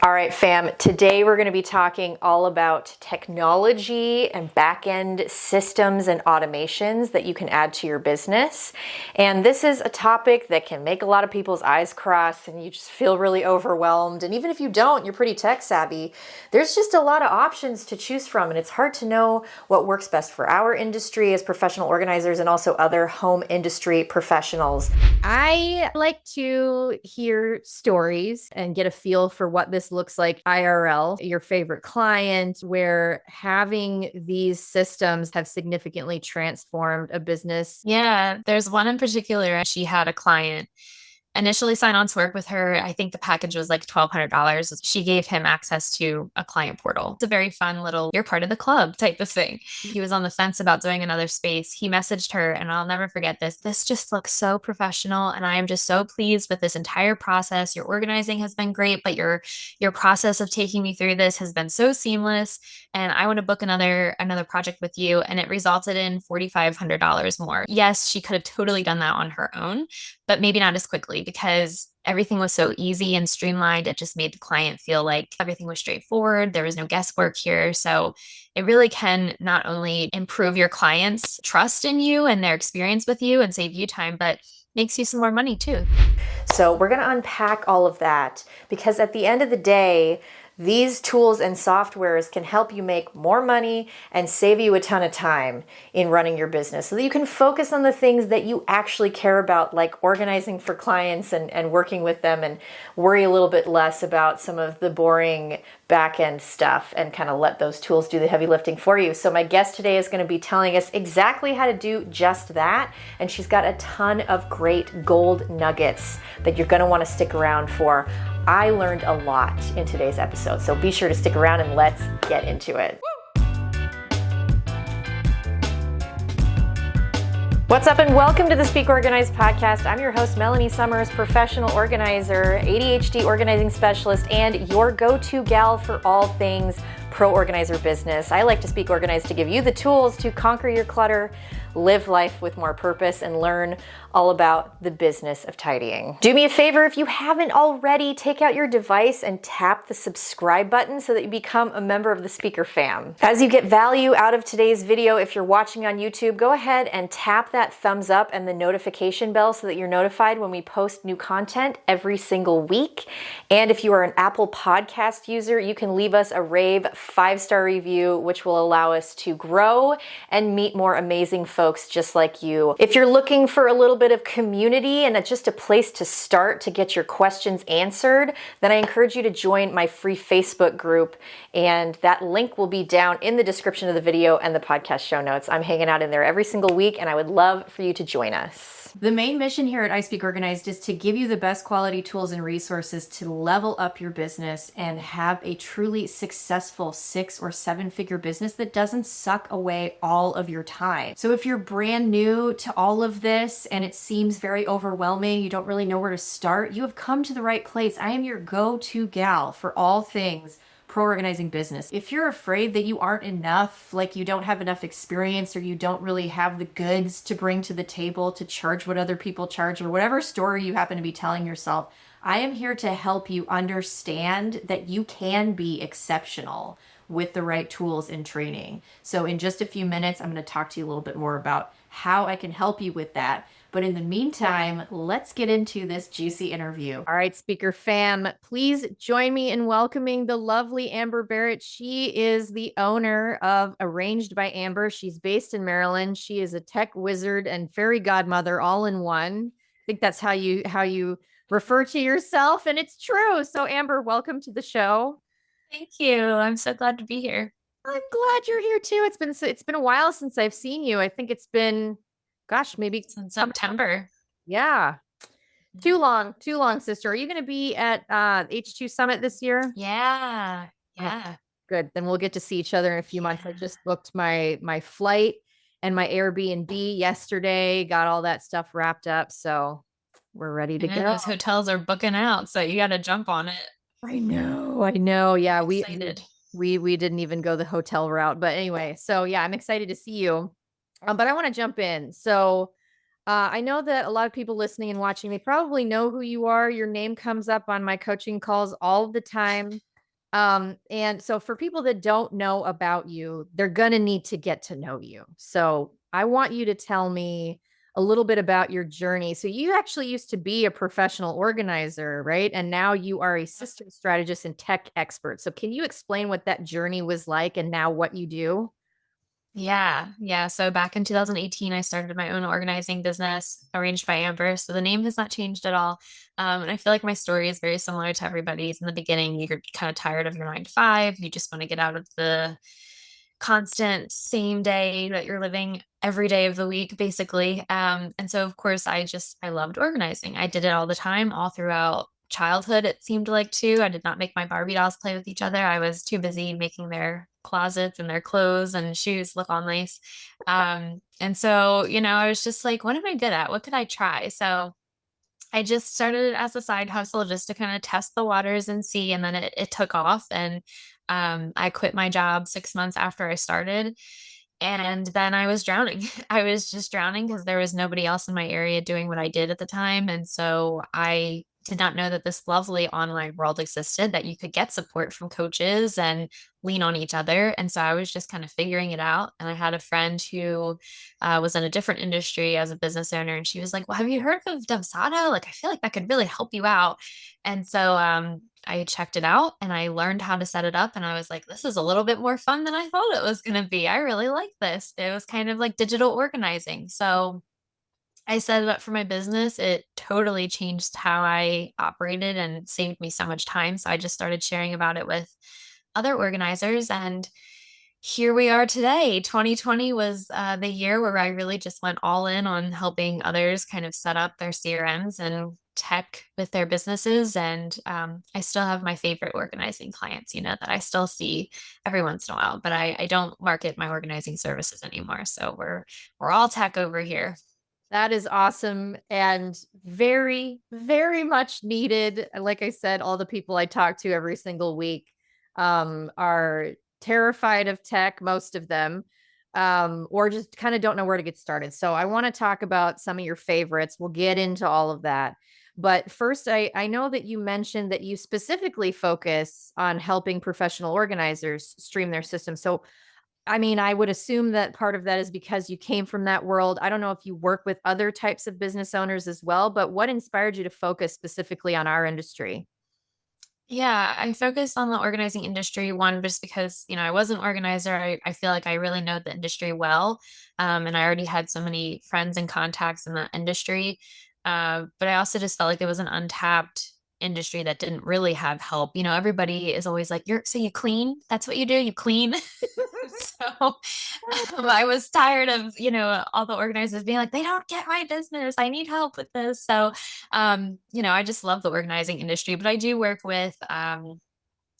All right, fam, today we're going to be talking all about technology and back-end systems and automations that you can add to your business. And this is a topic that can make a lot of people's eyes cross and you just feel really overwhelmed. And even if you don't, you're pretty tech savvy, there's just a lot of options to choose from. And it's hard to know what works best for our industry as professional organizers and also other home industry professionals. I like to hear stories and get a feel for what this looks like IRL, your favorite client, where having these systems have significantly transformed a business. Yeah, there's one in particular. She had a client initially sign on to work with her. I think the package was like $1,200. She gave him access to a client portal. It's a very fun little, you're part of the club type of thing. He was on the fence about doing another space. He messaged her, and I'll never forget this. This just looks so professional, and I am just so pleased with this entire process. Your organizing has been great, but your process of taking me through this has been so seamless, and I want to book another project with you. And it resulted in $4,500 more. Yes, she could have totally done that on her own, but maybe not as quickly because everything was so easy and streamlined. It just made the client feel like everything was straightforward. There was no guesswork here. So it really can not only improve your clients' trust in you and their experience with you and save you time, but makes you some more money too. So we're going to unpack all of that because at the end of the day, these tools and softwares can help you make more money and save you a ton of time in running your business so that you can focus on the things that you actually care about, like organizing for clients and working with them, and worry a little bit less about some of the boring back-end stuff and kind of let those tools do the heavy lifting for you. So my guest today is going to be telling us exactly how to do just that. And she's got a ton of great gold nuggets that you're going to want to stick around for. I learned a lot in today's episode, so be sure to stick around and let's get into it. What's up and welcome to the Speak Organized podcast. I'm your host, Melanie Summers, professional organizer, ADHD organizing specialist, and your go-to gal for all things pro organizer business. I like to speak organized to give you the tools to conquer your clutter, live life with more purpose, and learn all about the business of tidying. Do me a favor, if you haven't already, take out your device and tap the subscribe button so that you become a member of the Speaker fam. As you get value out of today's video, if you're watching on YouTube, go ahead and tap that thumbs up and the notification bell so that you're notified when we post new content every single week. And if you are an Apple Podcast user, you can leave us a rave 5-star review, which will allow us to grow and meet more amazing folks just like you. If you're looking for a little bit of community and just a place to start to get your questions answered, then I encourage you to join my free Facebook group, and that link will be down in the description of the video and the podcast show notes. I'm hanging out in there every single week, and I would love for you to join us. The main mission here at I Speak Organized is to give you the best quality tools and resources to level up your business and have a truly successful 6 or 7-figure business that doesn't suck away all of your time. So if you're brand new to all of this and it seems very overwhelming, you don't really know where to start, you have come to the right place. I am your go-to gal for all things pro organizing business. If you're afraid that you aren't enough, like you don't have enough experience or you don't really have the goods to bring to the table to charge what other people charge, or whatever story you happen to be telling yourself, I am here to help you understand that you can be exceptional with the right tools and training. So in just a few minutes, I'm going to talk to you a little bit more about how I can help you with that. But in the meantime, let's get into this juicy interview. All right, Speaker fam, please join me in welcoming the lovely Amber Barrett. She is the owner of Arranged by Amber. She's based in Maryland. She is a tech wizard and fairy godmother all in one. I think that's how you refer to yourself, and it's true. So Amber, welcome to the show. Thank you. I'm so glad to be here. I'm glad you're here too. It's been a while since I've seen you. I think it's been, gosh, maybe Since September. Yeah. Too long, sister. Are you going to be at H2 Summit this year? Yeah. Good. Then we'll get to see each other in a few months. I just booked my flight and my Airbnb yesterday, got all that stuff wrapped up. So we're ready to go. Those hotels are booking out, so you got to jump on it. I know. Yeah. We didn't even go the hotel route, but anyway, so yeah, I'm excited to see you. But I want to jump in. So I know that a lot of people listening and watching, they probably know who you are. Your name comes up on my coaching calls all the time. And so for people that don't know about you, they're going to need to get to know you. So I want you to tell me a little bit about your journey. So you actually used to be a professional organizer, right? And now you are a system strategist and tech expert. So can you explain what that journey was like and now what you do? Yeah, yeah. So back in 2018, I started my own organizing business, Arranged by Amber. So the name has not changed at all. And I feel like my story is very similar to everybody's. In the beginning, you're kind of tired of your 9 to 5. You just want to get out of the constant same day that you're living every day of the week, basically. And so, of course, I loved organizing. I did it all the time, all throughout childhood, it seemed like too. I did not make my Barbie dolls play with each other. I was too busy making their closets and their clothes and shoes look all nice. And so, I was just like, what am I good at? What could I try? So I just started as a side hustle just to kind of test the waters and see. And then it took off. And I quit my job 6 months after I started. And then I was drowning. I was just drowning because there was nobody else in my area doing what I did at the time. And so I did not know that this lovely online world existed, that you could get support from coaches and lean on each other. And so I was just kind of figuring it out. And I had a friend who was in a different industry as a business owner. And she was like, well, have you heard of Dubsado? Like, I feel like that could really help you out. And so I checked it out and I learned how to set it up. And I was like, this is a little bit more fun than I thought it was going to be. I really like this. It was kind of like digital organizing. So I set it up for my business. It totally changed how I operated and saved me so much time. So I just started sharing about it with other organizers. And here we are today. 2020 was the year where I really just went all in on helping others kind of set up their CRMs and tech with their businesses. And I still have my favorite organizing clients, that I still see every once in a while, but I don't market my organizing services anymore. So we're all tech over here. That is awesome and very, very much needed. Like I said, all the people I talk to every single week are terrified of tech, most of them, or just kind of don't know where to get started. So I want to talk about some of your favorites. We'll get into all of that. But first, I know that you mentioned that you specifically focus on helping professional organizers stream their system. So I mean, I would assume that part of that is because you came from that world. I don't know if you work with other types of business owners as well, but what inspired you to focus specifically on our industry? Yeah, I focused on the organizing industry one just because, I was an organizer. I feel like I really know the industry well. And I already had so many friends and contacts in the industry. But I also just felt like there was an untapped industry that didn't really have help. Everybody is always like, so you clean? That's what you do? You clean? So I was tired of, all the organizers being like, they don't get my business. I need help with this. So I just love the organizing industry, but I do work with,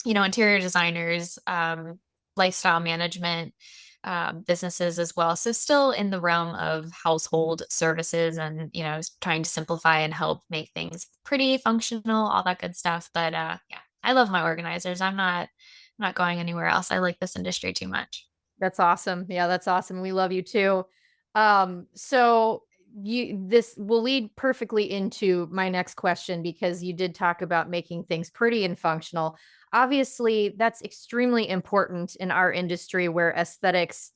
interior designers, lifestyle management, businesses as well. So still in the realm of household services and, trying to simplify and help make things pretty functional, all that good stuff. But yeah, I love my organizers. I'm not going anywhere else. I like this industry too much. That's awesome. Yeah, that's awesome. We love you too. So this will lead perfectly into my next question because you did talk about making things pretty and functional. Obviously, that's extremely important in our industry where aesthetics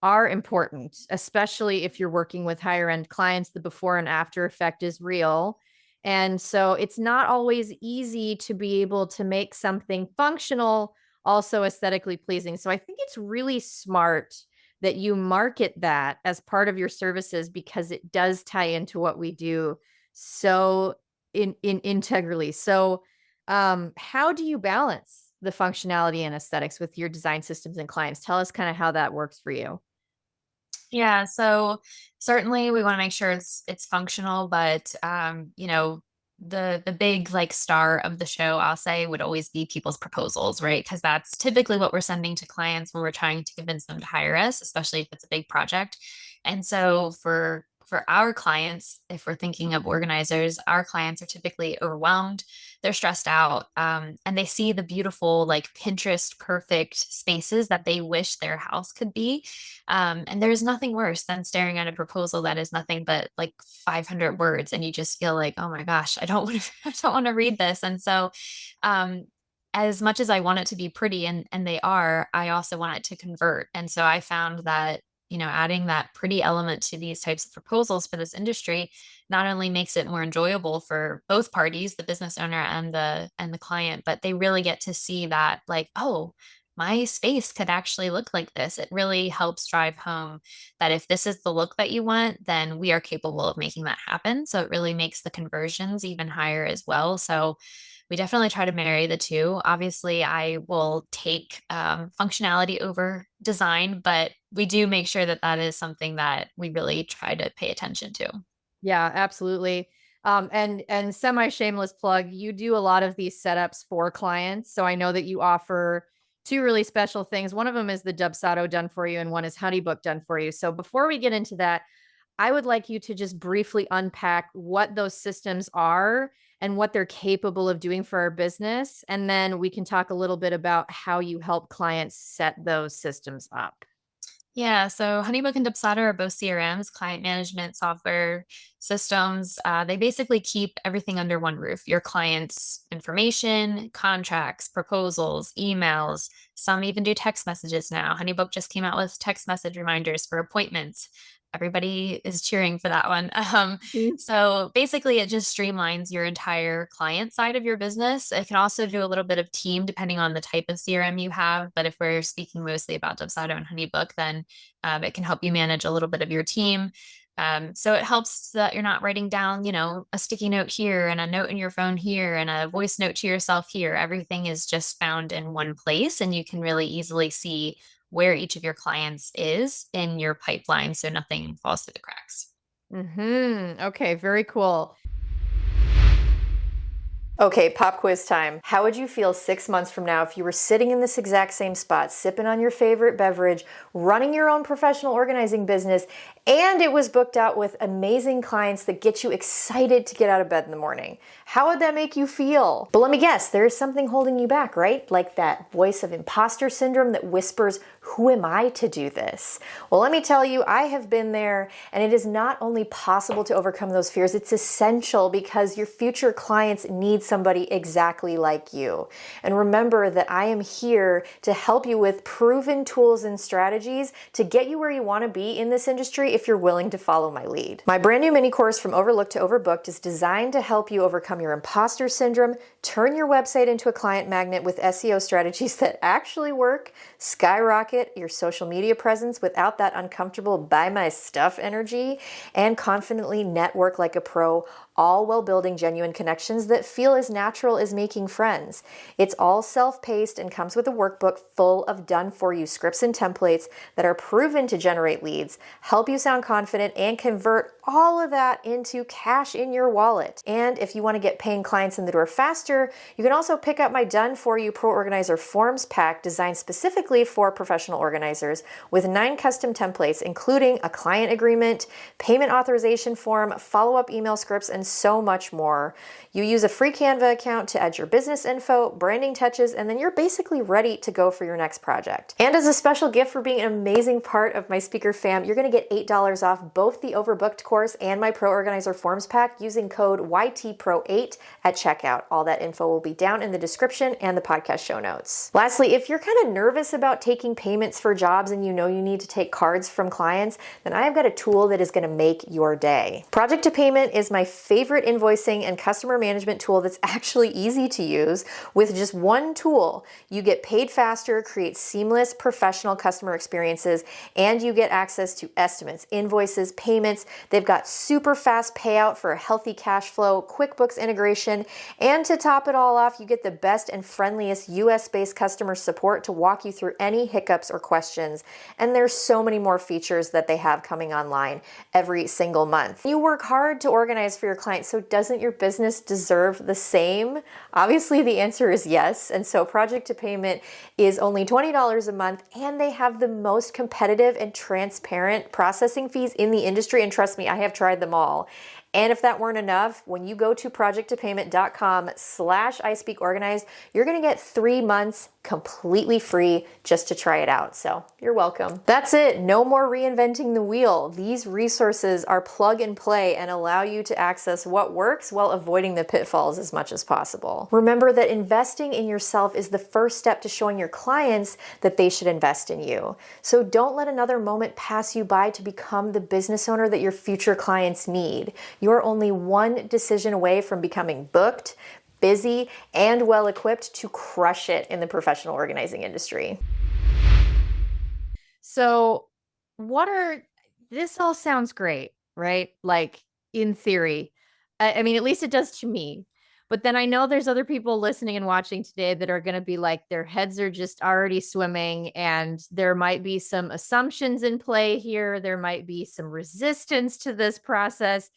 are important, especially if you're working with higher end clients. The before and after effect is real. And so it's not always easy to be able to make something functional also aesthetically pleasing. So I think it's really smart that you market that as part of your services because it does tie into what we do so in integrally. So how do you balance the functionality and aesthetics with your design systems and clients? Tell us kind of how that works for you. Yeah, so certainly we want to make sure it's functional, but the big like star of the show, I'll say, would always be people's proposals, right? Because that's typically what we're sending to clients when we're trying to convince them to hire us, especially if it's a big project. And so for our clients, if we're thinking of organizers, our clients are typically overwhelmed, they're stressed out, and they see the beautiful, like Pinterest perfect spaces that they wish their house could be. And there's nothing worse than staring at a proposal that is nothing but like 500 words, and you just feel like, oh my gosh, I don't want to, I don't want to read this. And so, um, as much as I want it to be pretty, and they are, I also want it to convert. And so I found that, adding that pretty element to these types of proposals for this industry not only makes it more enjoyable for both parties, the business owner and the client, but they really get to see that, like, oh, my space could actually look like this. It really helps drive home that if this is the look that you want, then we are capable of making that happen. So it really makes the conversions even higher as well. So we definitely try to marry the two. Obviously, I will take functionality over design, but we do make sure that that is something that we really try to pay attention to. Yeah, absolutely. And semi shameless plug, you do a lot of these setups for clients. So I know that you offer two really special things. One of them is the Dubsado done for you, and one is HoneyBook done for you. So before we get into that, I would like you to just briefly unpack what those systems are and what they're capable of doing for our business. And then we can talk a little bit about how you help clients set those systems up. Yeah, so HoneyBook and Dubsado are both CRMs, client management software systems. They basically keep everything under one roof. Your clients' information, contracts, proposals, emails. Some even do text messages now. HoneyBook just came out with text message reminders for appointments. Everybody is cheering for that one. Mm. So basically, it just streamlines your entire client side of your business. It can also do a little bit of team depending on the type of CRM you have. But if we're speaking mostly about Dubsado and HoneyBook, then it can help you manage a little bit of your team. So it helps that you're not writing down, a sticky note here and a note in your phone here and a voice note to yourself here. Everything is just found in one place, and you can really easily see where each of your clients is in your pipeline so nothing falls through the cracks. Okay, very cool. Okay, pop quiz time. How would you feel 6 months from now if you were sitting in this exact same spot, sipping on your favorite beverage, running your own professional organizing business, and it was booked out with amazing clients that get you excited to get out of bed in the morning? How would that make you feel? But let me guess, there is something holding you back, right? Like that voice of imposter syndrome that whispers, who am I to do this? Well, let me tell you, I have been there, and it is not only possible to overcome those fears, it's essential because your future clients need somebody exactly like you. And remember that I am here to help you with proven tools and strategies to get you where you want to be in this industry if you're willing to follow my lead. My brand new mini course, From Overlooked to Overbooked, is designed to help you overcome your imposter syndrome, turn your website into a client magnet with SEO strategies that actually work, skyrocket your social media presence without that uncomfortable buy my stuff energy, and confidently network like a pro, all while building genuine connections that feel as natural as making friends. It's all self-paced and comes with a workbook full of done-for-you scripts and templates that are proven to generate leads, help you sound confident, and convert all of that into cash in your wallet. And if you want to get paying clients in the door faster, you can also pick up my done-for-you Pro Organizer Forms pack designed specifically for professional organizers with 9 custom templates, including a client agreement, payment authorization form, follow-up email scripts, and so much more. You use a free Canva account to add your business info, branding touches, and then you're basically ready to go for your next project. And as a special gift for being an amazing part of my speaker fam, you're going to get $8 off both the Overbooked course and my Pro Organizer Forms pack using code YTPRO8 at checkout. All that info will be down in the description and the podcast show notes. Lastly, if you're kind of nervous about taking payments for jobs and you know you need to take cards from clients, then I've got a tool that is going to make your day. Project to Payment is my favorite invoicing and customer management tool that's actually easy to use. With just one tool, you get paid faster, create seamless professional customer experiences, and you get access to estimates, invoices, payments. They've got super fast payout for a healthy cash flow, QuickBooks integration, and to top it all off, you get the best and friendliest US-based customer support to walk you through any hiccups or questions. And there's so many more features that they have coming online every single month. You work hard to organize for your clients, so doesn't your business deserve the same? Obviously, the answer is yes. And so Project to Payment is only $20 a month, and they have the most competitive and transparent processing fees in the industry. And trust me, I have tried them all. And if that weren't enough, when you go to projecttopayment.com/ISpeakOrganized, you're going to get 3 months completely free just to try it out. So you're welcome. That's it. No more reinventing the wheel. These resources are plug and play and allow you to access what works while avoiding the pitfalls as much as possible. Remember that investing in yourself is the first step to showing your clients that they should invest in you. So don't let another moment pass you by to become the business owner that your future clients need. You're only one decision away from becoming booked, busy, and well-equipped to crush it in the professional organizing industry. So this all sounds great, right? Like in theory. I mean, at least it does to me. But then I know there's other people listening and watching today that are going to be like, their heads are just already swimming, and there might be some assumptions in play here. There might be some resistance to this process.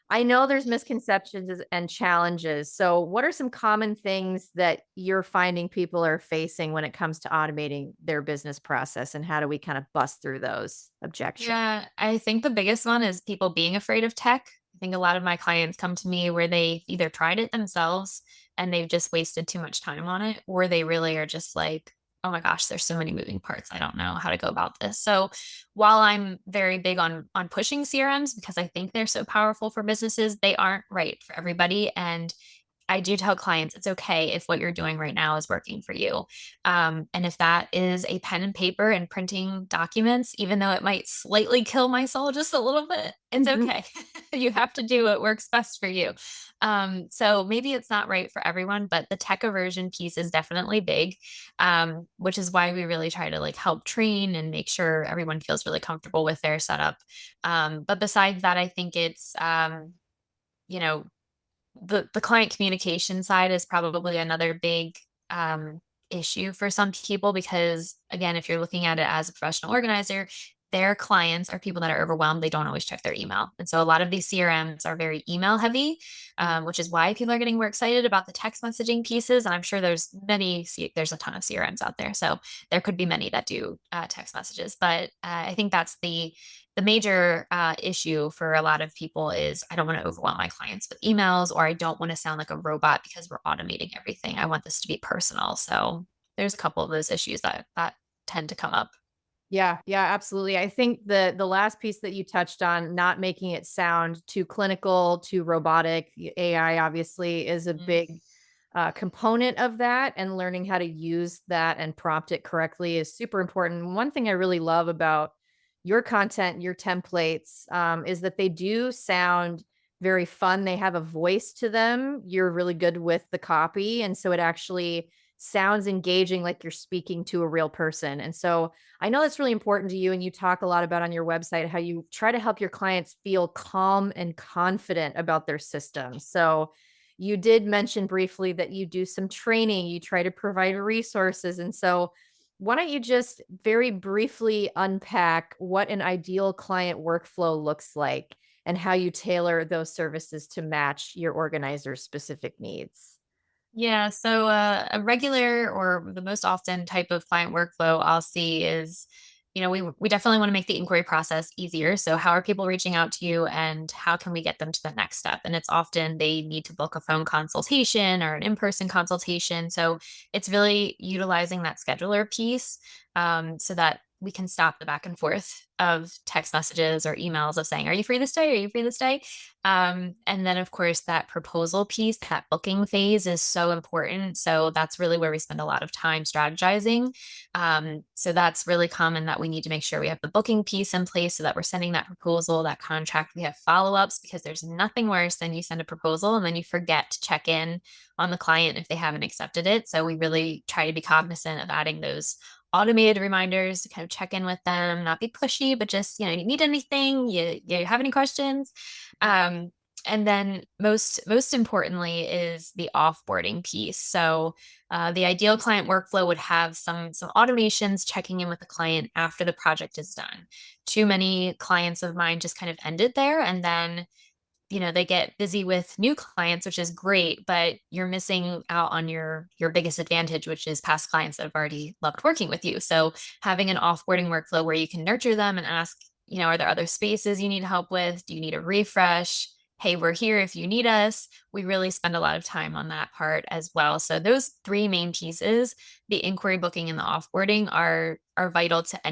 I know there's misconceptions and challenges. So what are some common things that you're finding people are facing when it comes to automating their business process, and how do we kind of bust through those objections? Yeah, I think the biggest one is people being afraid of tech. I think a lot of my clients come to me where they either tried it themselves and they've just wasted too much time on it, or they really are just like, oh my gosh, there's so many moving parts. I don't know how to go about this. So while I'm very big on pushing CRMs because I think they're so powerful for businesses, they aren't right for everybody. And I do tell clients it's okay if what you're doing right now is working for you. And if that is a pen and paper and printing documents, even though it might slightly kill my soul just a little bit, it's okay. You have to do what works best for you. So maybe it's not right for everyone, but the tech aversion piece is definitely big, which is why we really try to like help train and make sure everyone feels really comfortable with their setup. But besides that, I think it's, you know, the client communication side is probably another big issue for some people because again, if you're looking at it as a professional organizer, their clients are people that are overwhelmed. They don't always check their email. And so a lot of these CRMs are very email heavy, which is why people are getting more excited about the text messaging pieces. And I'm sure there's a ton of CRMs out there. So there could be many that do text messages. But I think that's the major issue for a lot of people is I don't want to overwhelm my clients with emails, or I don't want to sound like a robot because we're automating everything. I want this to be personal. So there's a couple of those issues that tend to come up. Yeah, absolutely. I think the last piece that you touched on, not making it sound too clinical, too robotic, AI obviously is a big component of that, and learning how to use that and prompt it correctly is super important. One thing I really love about your content, your templates, is that they do sound very fun. They have a voice to them. You're really good with the copy, and so it actually sounds engaging, like you're speaking to a real person. And so I know that's really important to you, and you talk a lot about on your website how you try to help your clients feel calm and confident about their system. So you did mention briefly that you do some training, you try to provide resources. And so why don't you just very briefly unpack what an ideal client workflow looks like and how you tailor those services to match your organizer's specific needs? Yeah, so a regular or the most often type of client workflow I'll see is, we definitely want to make the inquiry process easier. So how are people reaching out to you and how can we get them to the next step? And it's often they need to book a phone consultation or an in-person consultation. So it's really utilizing that scheduler piece so that we can stop the back and forth of text messages or emails of saying, are you free this day? Are you free this day? And then, of course, that proposal piece, that booking phase is so important. So that's really where we spend a lot of time strategizing. So that's really common that we need to make sure we have the booking piece in place so that we're sending that proposal, that contract. We have follow-ups because there's nothing worse than you send a proposal and then you forget to check in on the client if they haven't accepted it. So we really try to be cognizant of adding those automated reminders to kind of check in with them, not be pushy, but just, you need anything, you have any questions. And then most importantly is the offboarding piece. So the ideal client workflow would have some automations checking in with the client after the project is done. Too many clients of mine just kind of end it there, and then they get busy with new clients, which is great, but you're missing out on your biggest advantage, which is past clients that have already loved working with you. So having an offboarding workflow where you can nurture them and ask, are there other spaces you need help with? Do you need a refresh? hey, we're here if you need us. We really spend a lot of time on that part as well. So those three main pieces, the inquiry booking and the offboarding are vital to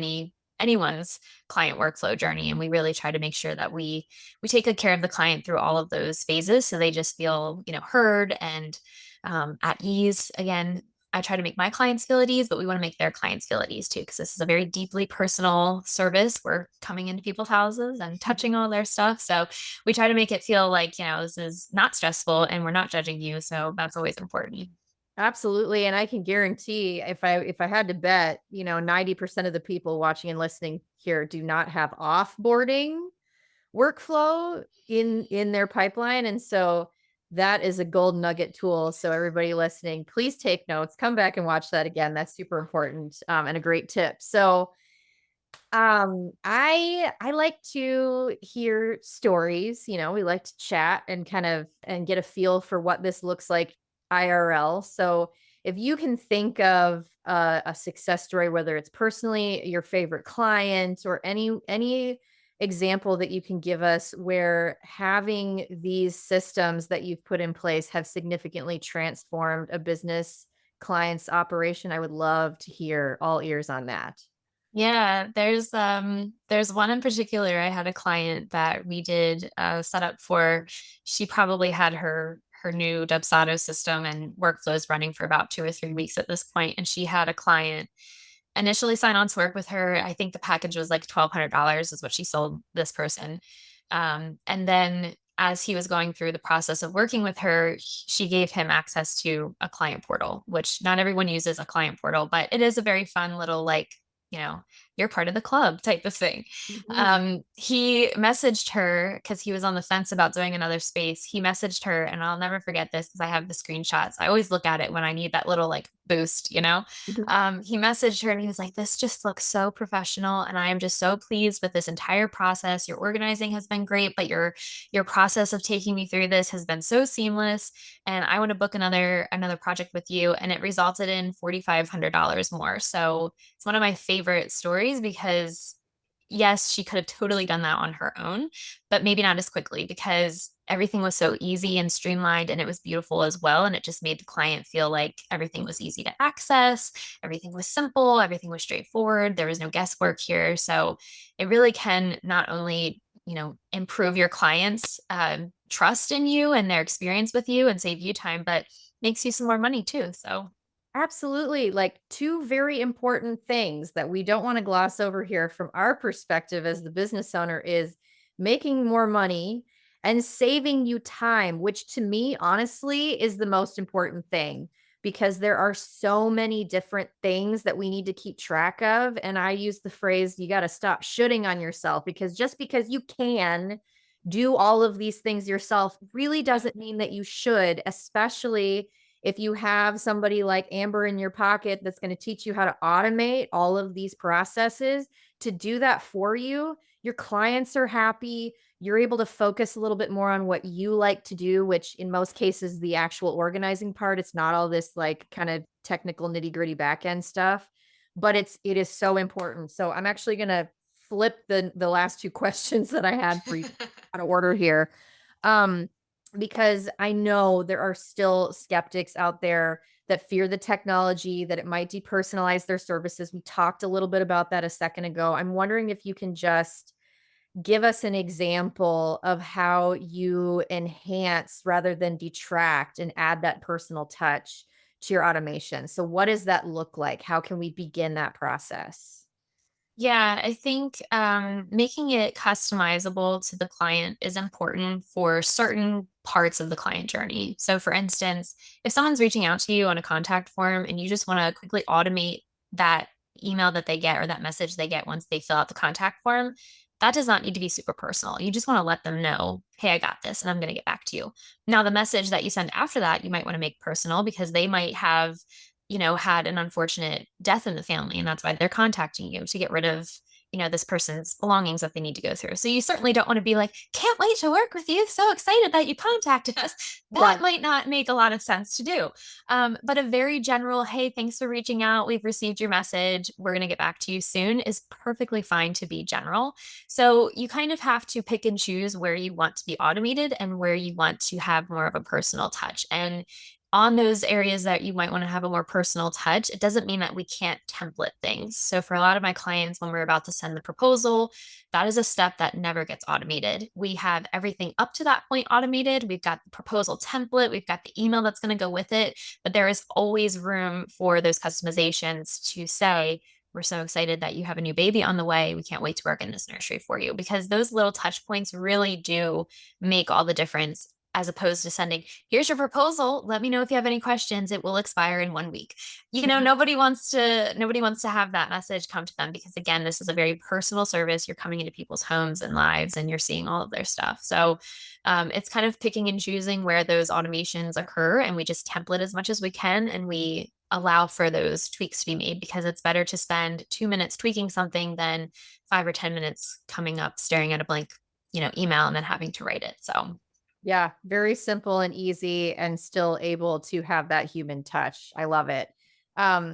anyone's client workflow journey. And we really try to make sure that we take good care of the client through all of those phases so they just feel, heard and at ease. Again, I try to make my clients feel at ease, but we want to make their clients feel at ease too, because this is a very deeply personal service. We're coming into people's houses and touching all their stuff. So we try to make it feel like, this is not stressful and we're not judging you. So that's always important. Absolutely. And I can guarantee if I had to bet, 90% of the people watching and listening here do not have offboarding workflow in their pipeline. And so that is a gold nugget tool. So everybody listening, please take notes, come back and watch that again. That's super important, and a great tip. So I like to hear stories. We like to chat and and get a feel for what this looks like IRL. So if you can think of a success story, whether it's personally your favorite client or any example that you can give us where having these systems that you've put in place have significantly transformed a business client's operation, I would love to hear. All ears on that. Yeah, there's one in particular. I had a client that we did set up for. She probably had her new Dubsado system and workflows running for about 2 or 3 weeks at this point, and she had a client initially sign on to work with her. I think the package was like $1,200 is what she sold this person. And then as he was going through the process of working with her, she gave him access to a client portal, which not everyone uses a client portal, but it is a very fun little you know, you're part of the club type of thing. He messaged her because he was on the fence about doing another space. He messaged her, and I'll never forget this because I have the screenshots. I always look at it when I need that little boost. He messaged her and he was like, "This just looks so professional, and I am just so pleased with this entire process. Your organizing has been great, but your process of taking me through this has been so seamless, and I want to book another project with you." And it resulted in $4,500 more. So it's one of my favorite stories because yes, she could have totally done that on her own, but maybe not as quickly because everything was so easy and streamlined and it was beautiful as well. And it just made the client feel like everything was easy to access, everything was simple, everything was straightforward. There was no guesswork here. So it really can not only, improve your clients' trust in you and their experience with you and save you time, but makes you some more money too. So Absolutely. Like two very important things that we don't want to gloss over here from our perspective as the business owner is making more money and saving you time, which to me, honestly, is the most important thing because there are so many different things that we need to keep track of. And I use the phrase, you got to stop shooting on yourself because just because you can do all of these things yourself really doesn't mean that you should, especially if you have somebody like Amber in your pocket that's going to teach you how to automate all of these processes to do that for you, your clients are happy. You're able to focus a little bit more on what you like to do, which in most cases, the actual organizing part, it's not all this kind of technical nitty gritty back end stuff, but it is so important. So I'm actually going to flip the last two questions that I had for you out of order here. Because I know there are still skeptics out there that fear the technology, that it might depersonalize their services. We talked a little bit about that a second ago. I'm wondering if you can just give us an example of how you enhance rather than detract and add that personal touch to your automation. So what does that look like? How can we begin that process? yeah, I think making it customizable to the client is important for certain parts of the client journey. So, for instance, if someone's reaching out to you on a contact form and you just want to quickly automate that email that they get or that message they get once they fill out the contact form, that does not need to be super personal. You just want to let them know, hey, I got this and I'm going to get back to you. Now, the message that you send after that, you might want to make personal because they might have had an unfortunate death in the family, and that's why they're contacting you to get rid of, this person's belongings that they need to go through. So you certainly don't want to be like, can't wait to work with you. So excited that you contacted us. That might not make a lot of sense to do. But a very general, hey, thanks for reaching out. We've received your message. We're going to get back to you soon is perfectly fine to be general. So you kind of have to pick and choose where you want to be automated and where you want to have more of a personal touch. And on those areas that you might want to have a more personal touch, it doesn't mean that we can't template things. So for a lot of my clients, when we're about to send the proposal, that is a step that never gets automated. We have everything up to that point automated. We've got the proposal template, we've got the email that's going to go with it, but there is always room for those customizations to say, we're so excited that you have a new baby on the way. We can't wait to work in this nursery for you, because those little touch points really do make all the difference, as opposed to sending, here's your proposal. Let me know if you have any questions. It will expire in 1 week. Nobody wants to have that message come to them, because again, this is a very personal service. You're coming into people's homes and lives and you're seeing all of their stuff. So it's kind of picking and choosing where those automations occur, and we just template as much as we can, and we allow for those tweaks to be made, because it's better to spend 2 minutes tweaking something than 5 or 10 minutes coming up, staring at a blank, email and then having to write it. So Yeah, very simple and easy and still able to have that human touch. I love it.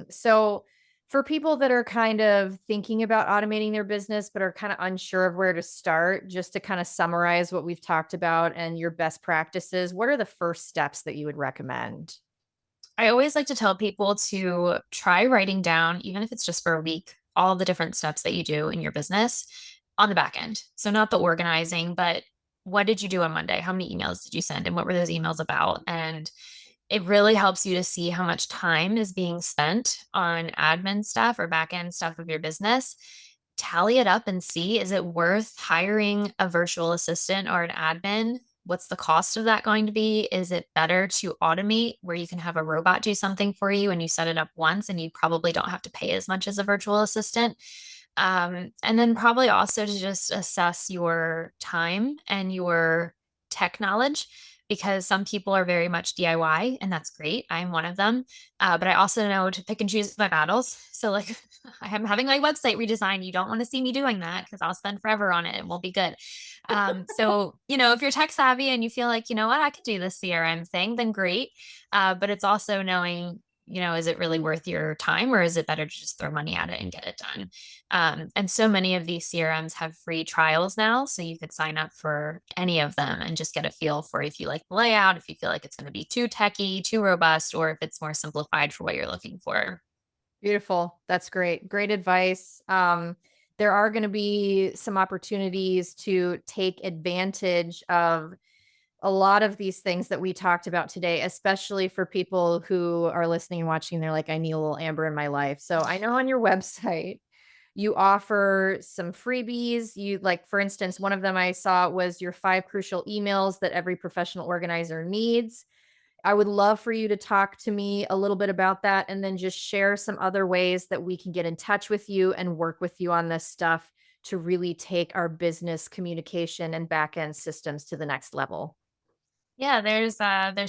So for people that are kind of thinking about automating their business, but are kind of unsure of where to start, just to kind of summarize what we've talked about and your best practices, what are the first steps that you would recommend? I always like to tell people to try writing down, even if it's just for a week, all the different steps that you do in your business on the back end. So not the organizing, but what did you do on Monday? How many emails did you send? And what were those emails about? And it really helps you to see how much time is being spent on admin stuff or back end stuff of your business. Tally it up and see, is it worth hiring a virtual assistant or an admin? What's the cost of that going to be? Is it better to automate, where you can have a robot do something for you and you set it up once and you probably don't have to pay as much as a virtual assistant? And then probably also to just assess your time and your tech knowledge, because some people are very much DIY, and that's great. I'm one of them. But I also know to pick and choose my battles. So like I am having my website redesigned. You don't want to see me doing that, because I'll spend forever on it. It won't be good. So, if you're tech savvy and you feel like, you know what, I could do this CRM thing, then great. But it's also knowing, is it really worth your time, or is it better to just throw money at it and get it done? And so many of these CRMs have free trials now. So you could sign up for any of them and just get a feel for if you like the layout, if you feel like it's going to be too techy, too robust, or if it's more simplified for what you're looking for. Beautiful. That's great. Great advice. There are going to be some opportunities to take advantage of a lot of these things that we talked about today, especially for people who are listening and watching. They're like, I need a little Amber in my life. So I know on your website, you offer some freebies. You, like, for instance, one of them I saw was your 5 crucial emails that every professional organizer needs. I would love for you to talk to me a little bit about that, and then just share some other ways that we can get in touch with you and work with you on this stuff to really take our business communication and back end systems to the next level. Yeah, there's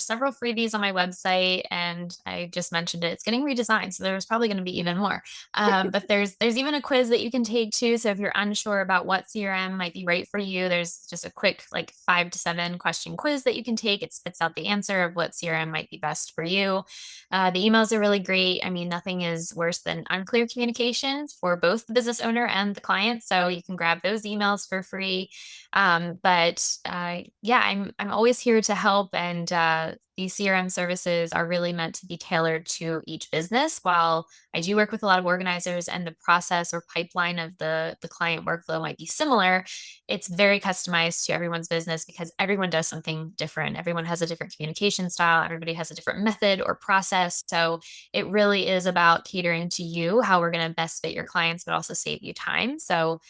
several freebies on my website, and I just mentioned it. It's getting redesigned, so there's probably going to be even more. But there's even a quiz that you can take too. So if you're unsure about what CRM might be right for you, there's just a quick, like, 5 to 7 question quiz that you can take. It spits out the answer of what CRM might be best for you. The emails are really great. I mean, nothing is worse than unclear communications for both the business owner and the client. So you can grab those emails for free. But yeah, I'm always here to help, and these CRM services are really meant to be tailored to each business. While I do work with a lot of organizers, and the process or pipeline of the client workflow might be similar, it's very customized to everyone's business, because everyone does something different. Everyone has a different communication style. Everybody has a different method or process. So it really is about catering to you, how we're going to best fit your clients, but also save you time. So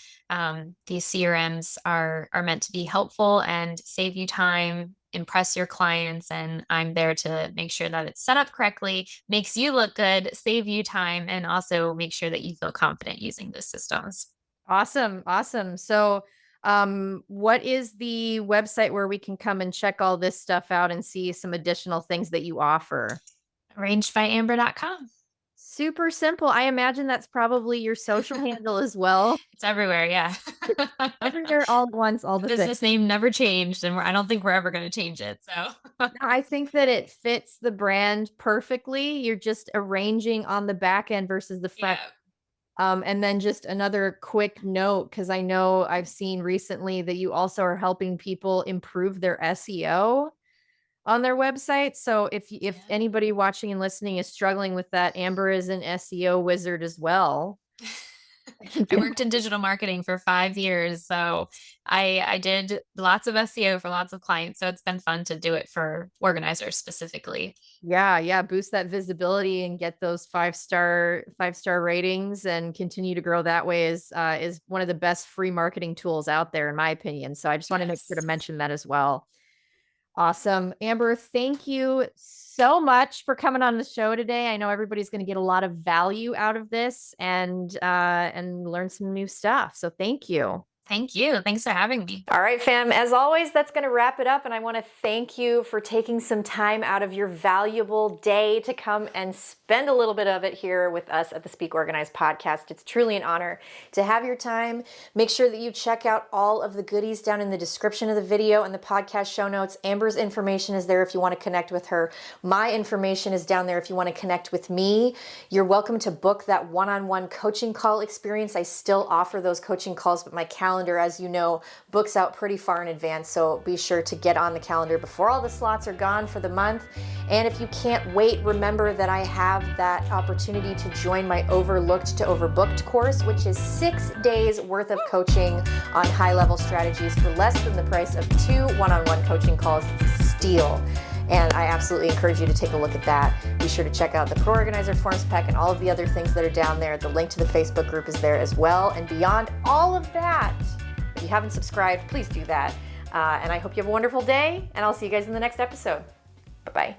these CRMs are meant to be helpful and save you time, impress your clients, and I'm there to make sure that it's set up correctly, makes you look good, save you time, and also make sure that you feel confident using those systems. Awesome. Awesome. So, what is the website where we can come and check all this stuff out and see some additional things that you offer? Arrangedbyamber.com. Super simple. I imagine that's probably your social handle as well. It's everywhere. Yeah. Everywhere all at once, all The the things. business name never changed, and I don't think we're ever going to change it. So No, I think that it fits the brand perfectly. You're just arranging on the back end versus the front. yeah. And then just another quick note, because I know I've seen recently that you also are helping people improve their SEO on their website. So if Yeah. anybody watching and listening is struggling with that, Amber is an SEO wizard as well. I worked in digital marketing for 5 years, so I did lots of SEO for lots of clients. So it's been fun to do it for organizers specifically. Yeah, boost that visibility and get those five-star ratings and continue to grow that way is one of the best free marketing tools out there, in my opinion. So I just want to make sure to Yes. mention that as well. Awesome. Amber, thank you so much for coming on the show today. I know everybody's going to get a lot of value out of this and learn some new stuff. So thank you. Thank you. Thanks for having me. All right, fam. As always, that's going to wrap it up. And I want to thank you for taking some time out of your valuable day to come and spend a little bit of it here with us at the Speak Organized podcast. It's truly an honor to have your time. Make sure that you check out all of the goodies down in the description of the video and the podcast show notes. Amber's information is there if you want to connect with her. My information is down there if you want to connect with me. You're welcome to book that one-on-one coaching call experience. I still offer those coaching calls, but my calendar, as you know, books out pretty far in advance. So be sure to get on the calendar before all the slots are gone for the month. And if you can't wait, remember that I have that opportunity to join my Overlooked to Overbooked course, which is 6 days worth of coaching on high-level strategies for less than the price of 2 one-on-one coaching calls. It's a steal. And I absolutely encourage you to take a look at that. Be sure to check out the Pro Organizer Forms Pack and all of the other things that are down there. The link to the Facebook group is there as well. And beyond all of that, if you haven't subscribed, please do that. And I hope you have a wonderful day, and I'll see you guys in the next episode. Bye-bye.